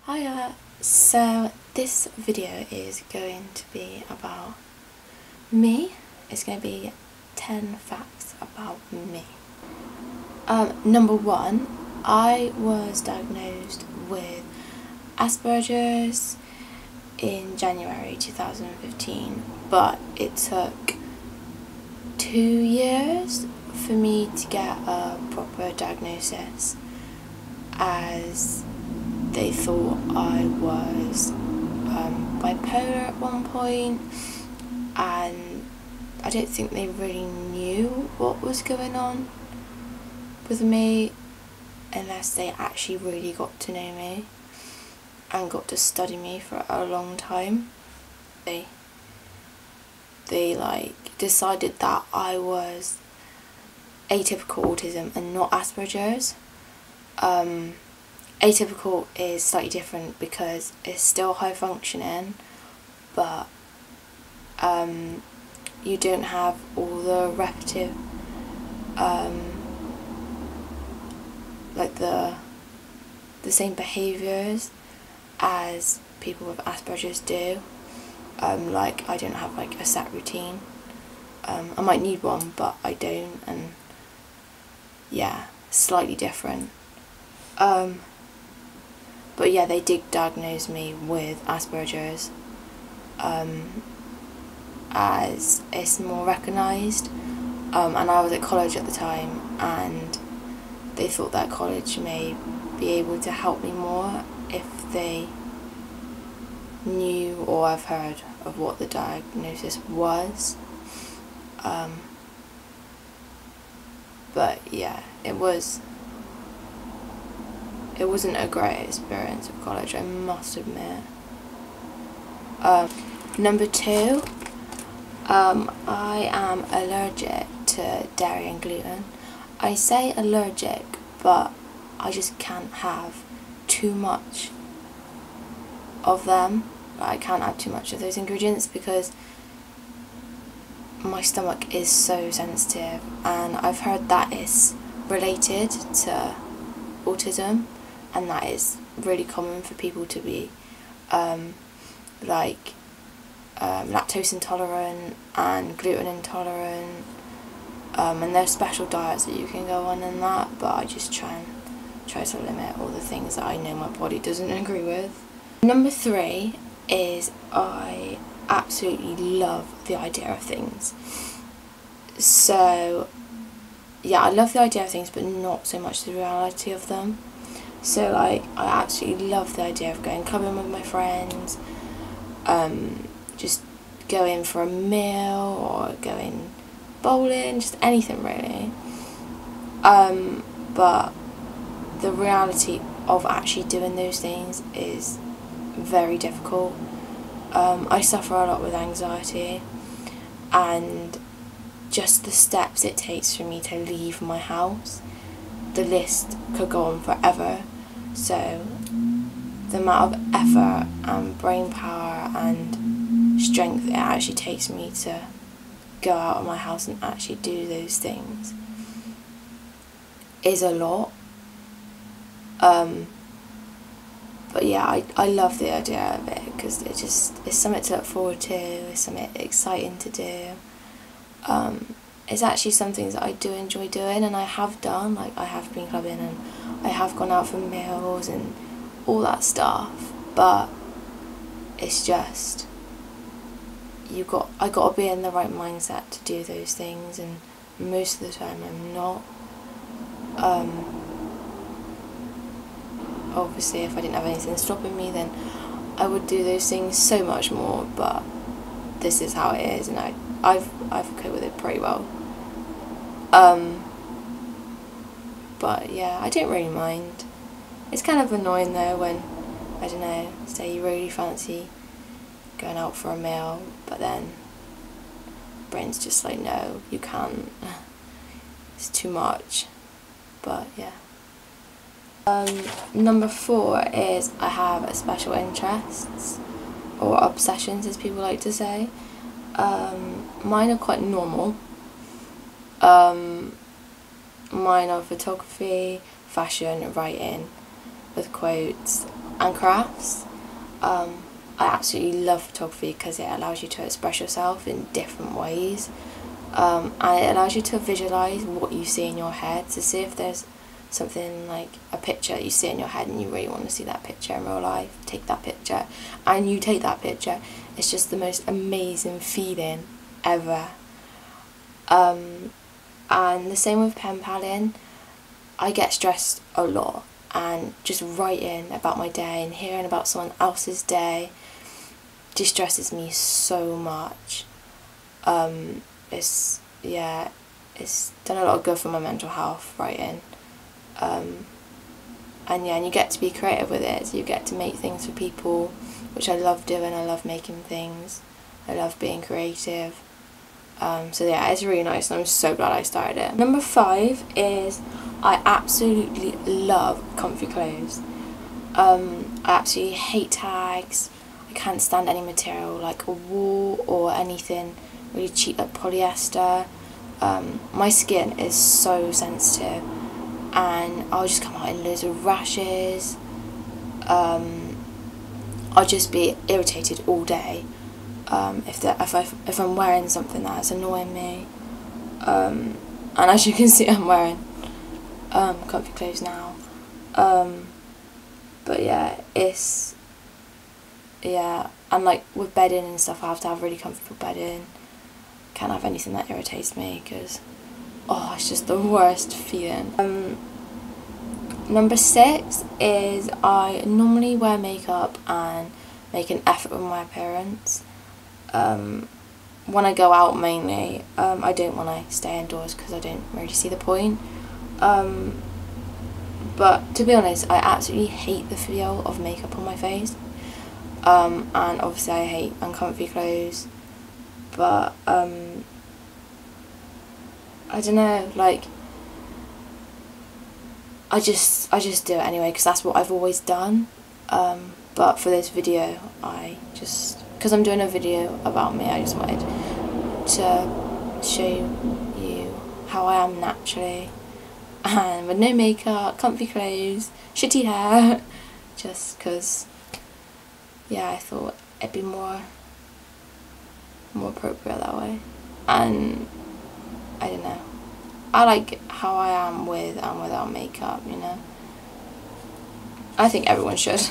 Hiya, so this video is going to be about me. It's going to be 10 facts about me. Number 1, I was diagnosed with aspergers in January 2015, but it took 2 years for me to get a proper diagnosis, as they thought I was bipolar at one point, and I don't think they really knew what was going on with me unless they actually really got to know me and got to study me for a long time. They decided that I was atypical autism and not Asperger's. Atypical is slightly different because it's still high functioning, but you don't have all the repetitive, like the same behaviours as people with Asperger's do. Like, I don't have like a set routine. I might need one, but I don't, and yeah, slightly different. But yeah, they did diagnose me with Asperger's, as it's more recognised, and I was at college at the time, and they thought that college may be able to help me more if they knew or I've heard of what the diagnosis was. But yeah, it wasn't a great experience of college, I must admit. Number 2, I am allergic to dairy and gluten. I say allergic, but I just can't have too much of them. I can't have too much of those ingredients because my stomach is so sensitive, and I've heard that it's related to autism, and that is really common for people to be lactose intolerant and gluten intolerant, and there's special diets that you can go on and that, but I just try to limit all the things that I know my body doesn't agree with. Number 3 is I absolutely love the idea of things. So yeah, I love the idea of things, but not so much the reality of them. So like, I absolutely love the idea of going clubbing with my friends, just going for a meal or going bowling, just anything really. But the reality of actually doing those things is very difficult. I suffer a lot with anxiety, and just the steps it takes for me to leave my house, the list could go on forever. So the amount of effort and brain power and strength it actually takes me to go out of my house and actually do those things is a lot. But yeah, I love the idea of it because it's something to look forward to, it's something exciting to do. It's actually something that I do enjoy doing, and I have done, like I have been clubbing and I have gone out for meals and all that stuff, but it's just, I gotta be in the right mindset to do those things, and most of the time I'm not. Obviously if I didn't have anything stopping me, then I would do those things so much more, but this is how it is, and I've coped with it pretty well. But yeah, I don't really mind. It's kind of annoying though when, I don't know, say you really fancy going out for a meal, but then brain's just like, no, you can't, it's too much. But yeah. Number 4 is I have special interests, or obsessions as people like to say. Mine are quite normal. Mine are photography, fashion, writing, with quotes, and crafts. I absolutely love photography because it allows you to express yourself in different ways, and it allows you to visualise what you see in your head, to see if there's something like a picture that you see in your head and you really want to see that picture in real life. Take that picture and you take that picture. It's just the most amazing feeling ever. And the same with pen paling. I get stressed a lot, and just writing about my day and hearing about someone else's day distresses me so much. It's done a lot of good for my mental health, writing. And you get to be creative with it, so you get to make things for people, which I love doing. I love making things, I love being creative. So yeah, it's really nice, and I'm so glad I started it. Number 5 is I absolutely love comfy clothes. I absolutely hate tags. I can't stand any material like wool or anything really cheap like polyester. My skin is so sensitive, and I'll just come out in loads of rashes. I'll just be irritated all day if I'm wearing something that's annoying me. And as you can see, I'm wearing comfy clothes now. But yeah, and like with bedding and stuff, I have to have really comfortable bedding. Can't have anything that irritates me, because it's just the worst feeling. Number 6 is I normally wear makeup and make an effort with my appearance. When I go out mainly, I don't want to stay indoors because I don't really see the point. But to be honest, I absolutely hate the feel of makeup on my face. And obviously I hate uncomfy clothes, but I don't know, like I just do it anyway because that's what I've always done. But for this video, because I'm doing a video about me, I just wanted to show you how I am naturally, and with no makeup, comfy clothes, shitty hair, just because, yeah, I thought it'd be more appropriate that way. And I don't know, I like how I am with and without makeup, you know. I think everyone should.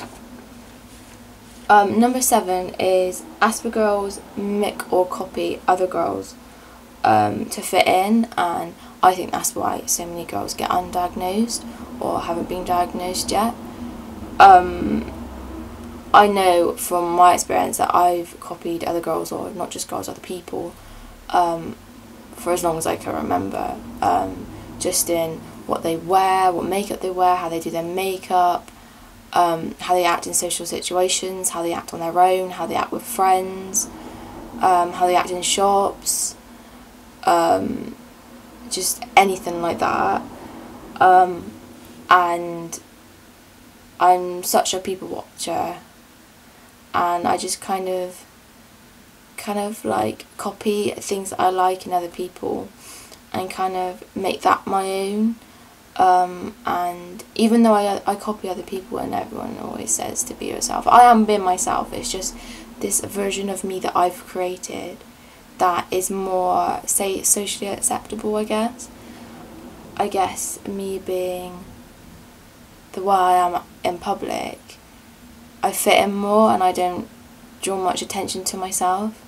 Number 7 is aspergers mimic or copy other girls to fit in, and I think that's why so many girls get undiagnosed or haven't been diagnosed yet. I know from my experience that I've copied other girls, or not just girls, other people, for as long as I can remember, just in what they wear, what makeup they wear, how they do their makeup, how they act in social situations, how they act on their own, how they act with friends, how they act in shops, just anything like that. And I'm such a people watcher, and I just kind of like copy things that I like in other people and kind of make that my own. And even though I copy other people, and everyone always says to be yourself, I am being myself. It's just this version of me that I've created that is more, say, socially acceptable, I guess me being the way I am in public, I fit in more and I don't draw much attention to myself,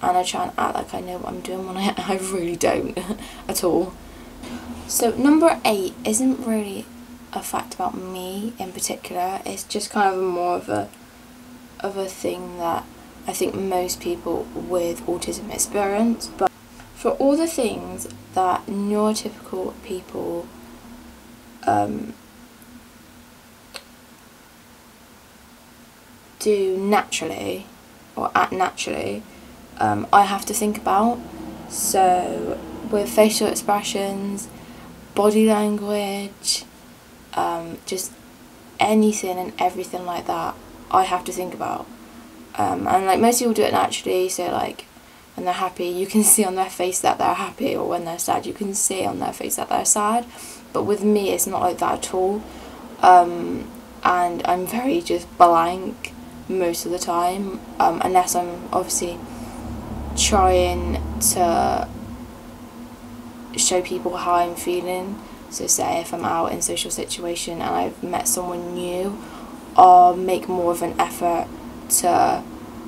and I try and act like I know what I'm doing when I really don't at all. So number 8 isn't really a fact about me in particular, it's just kind of more of a thing that I think most people with autism experience. But for all the things that neurotypical people do naturally, or act naturally, I have to think about. So with facial expressions, body language, just anything and everything like that, I have to think about. And like most people do it naturally, so like when they're happy you can see on their face that they're happy, or when they're sad you can see on their face that they're sad. But with me it's not like that at all. and I'm very just blank most of the time, unless I'm obviously trying to show people how I'm feeling. So say if I'm out in a social situation and I've met someone new, I'll make more of an effort to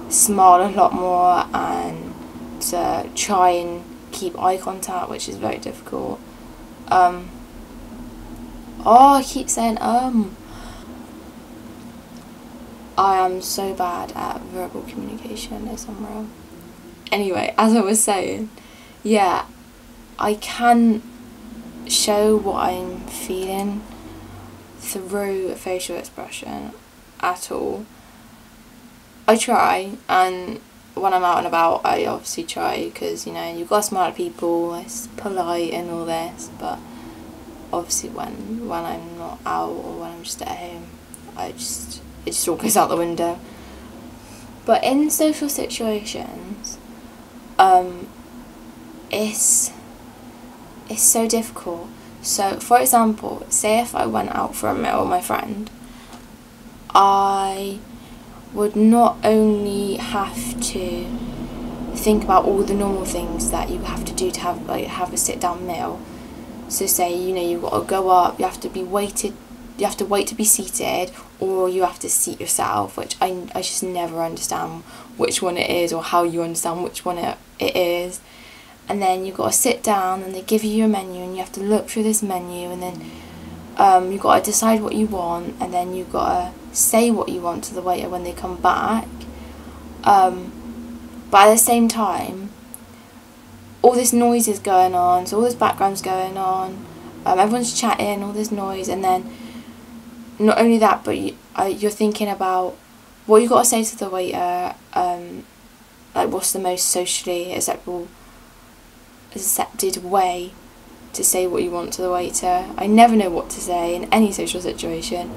smile a lot more and to try and keep eye contact, which is very difficult. I keep saying I am so bad at verbal communication, it's unreal. Anyway, as I was saying, yeah, I can show what I'm feeling through facial expression at all. I try, and when I'm out and about I obviously try, because you know, you've got to smile at people, it's polite and all this, but obviously when I'm not out or when I'm just at home, it just all goes out the window. But in social situations, it's so difficult. So for example, say if I went out for a meal with my friend, I would not only have to think about all the normal things that you have to do to have a sit down meal. So say, you know, you've got to go up, you have to wait to be seated, or you have to seat yourself, which I just never understand which one it is, or how you understand which one it is. And then you've got to sit down and they give you your menu and you have to look through this menu, and then you've got to decide what you want, and then you've got to say what you want to the waiter when they come back. But at the same time, all this noise is going on, so all this background's going on, everyone's chatting, all this noise, and then not only that, but you're thinking about what you've got to say to the waiter, like what's the most socially accepted way to say what you want to the waiter. I never know what to say in any social situation.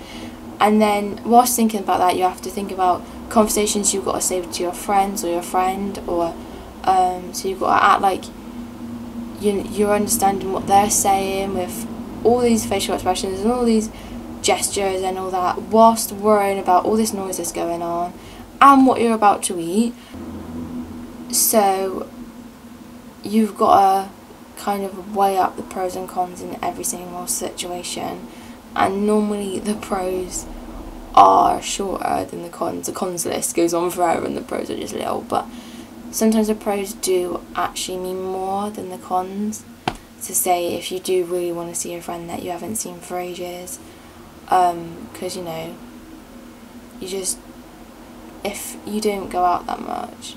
And then whilst thinking about that, you have to think about conversations you've got to say to your friends or your friend, or so you've got to act like you're understanding what they're saying with all these facial expressions and all these gestures and all that, whilst worrying about all this noise that's going on and what you're about to eat. So you've got to kind of weigh up the pros and cons in every single situation, and normally the pros are shorter than the cons. The cons list goes on forever and the pros are just little, but sometimes the pros do actually mean more than the cons. To say, if you do really want to see a friend that you haven't seen for ages, because you know, if you don't go out that much,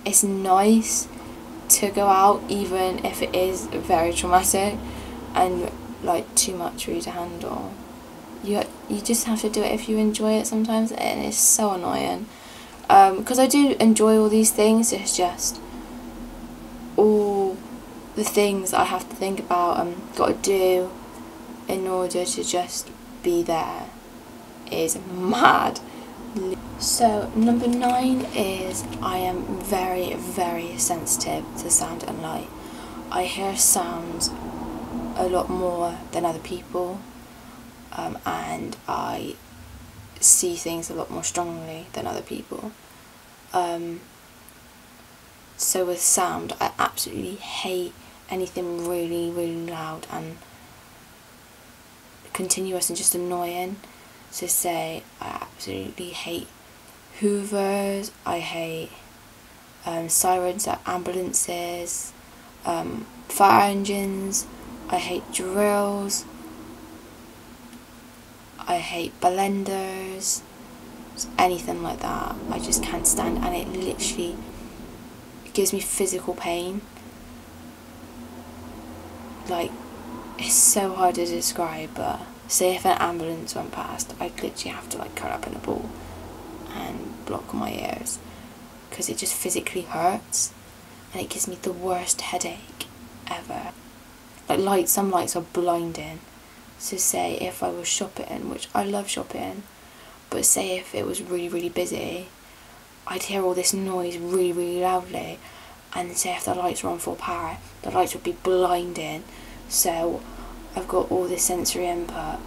it's nice to go out, even if it is very traumatic and like too much for you to handle. You just have to do it if you enjoy it sometimes, and it's so annoying, because I do enjoy all these things. It's just all the things I have to think about and got to do in order to just be there is mad. So number 9 is I am very, very sensitive to sound and light. I hear sounds a lot more than other people, and I see things a lot more strongly than other people. So with sound, I absolutely hate anything really, really loud and continuous and just annoying. So say, I absolutely hate hoovers, I hate sirens at ambulances, fire engines, I hate drills, I hate blenders, anything like that. I just can't stand, and it literally gives me physical pain. Like, it's so hard to describe, but say if an ambulance went past, I'd literally have to like curl up in a ball and block my ears, because it just physically hurts, and it gives me the worst headache ever. Like some lights are blinding. So say if I was shopping, which I love shopping, but say if it was really, really busy, I'd hear all this noise really, really loudly, and say if the lights were on full power, the lights would be blinding. So I've got all this sensory input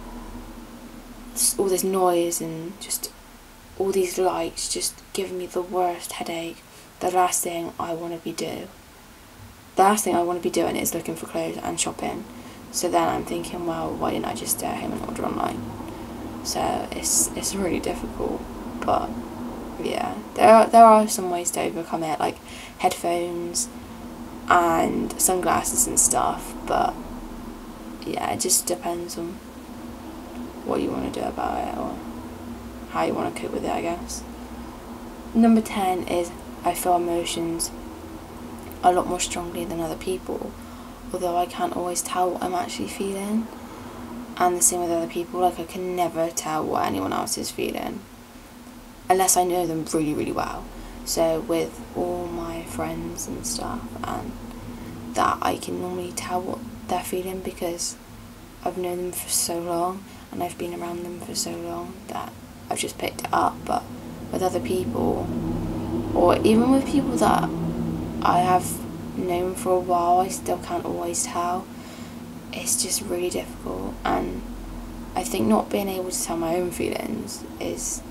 all this noise and just all these lights just giving me the worst headache. The last thing I want to be doing is looking for clothes and shopping. So then I'm thinking, well, why didn't I just stay at home and order online? So it's really difficult, but yeah, there are some ways to overcome it, like headphones and sunglasses and stuff, but yeah, it just depends on what you want to do about it or how you want to cope with it, I guess. Number 10 is I feel emotions a lot more strongly than other people, although I can't always tell what I'm actually feeling. And the same with other people, like I can never tell what anyone else is feeling unless I know them really, really well. So with all my friends and stuff and that, I can normally tell what they're feeling because I've known them for so long and I've been around them for so long that I've just picked it up. But with other people, or even with people that I have known for a while, I still can't always tell. It's just really difficult, and I think not being able to tell my own feelings is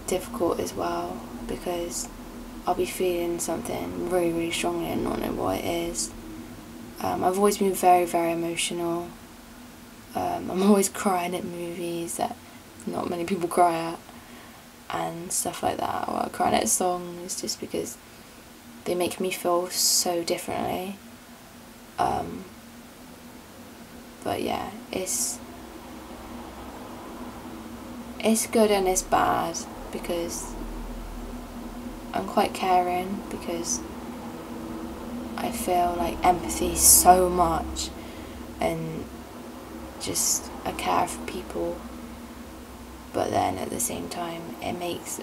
difficult as well, because I'll be feeling something really, really strongly and not know what it is. I've always been very, very emotional. I'm always crying at movies that not many people cry at and stuff like that, or crying at songs just because they make me feel so differently. But yeah, it's good and it's bad because I'm quite caring, because I feel like empathy so much and just I care for people, but then at the same time it makes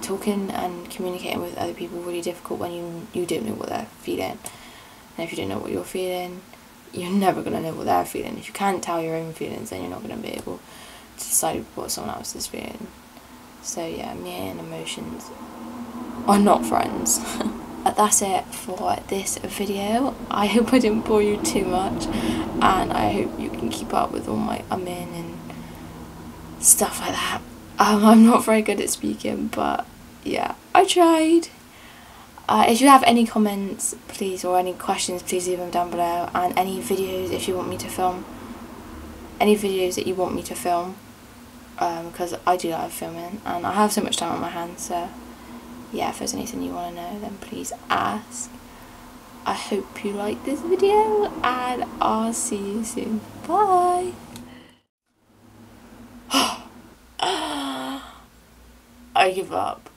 talking and communicating with other people really difficult when you don't know what they're feeling. And if you don't know what you're feeling, you're never going to know what they're feeling. If you can't tell your own feelings, then you're not going to be able to decide what someone else is feeling. So yeah, me and emotions are not friends. But that's it for this video. I hope I didn't bore you too much, and I hope you can keep up with all my in and stuff like that. I'm not very good at speaking, but yeah, I tried. If you have any comments, please, or any questions, please leave them down below. And any videos if you want me to film, any videos that you want me to film, because I do love filming and I have so much time on my hands. So yeah, if there's anything you want to know, then please ask. I hope you like this video, and I'll see you soon. Bye. I give up.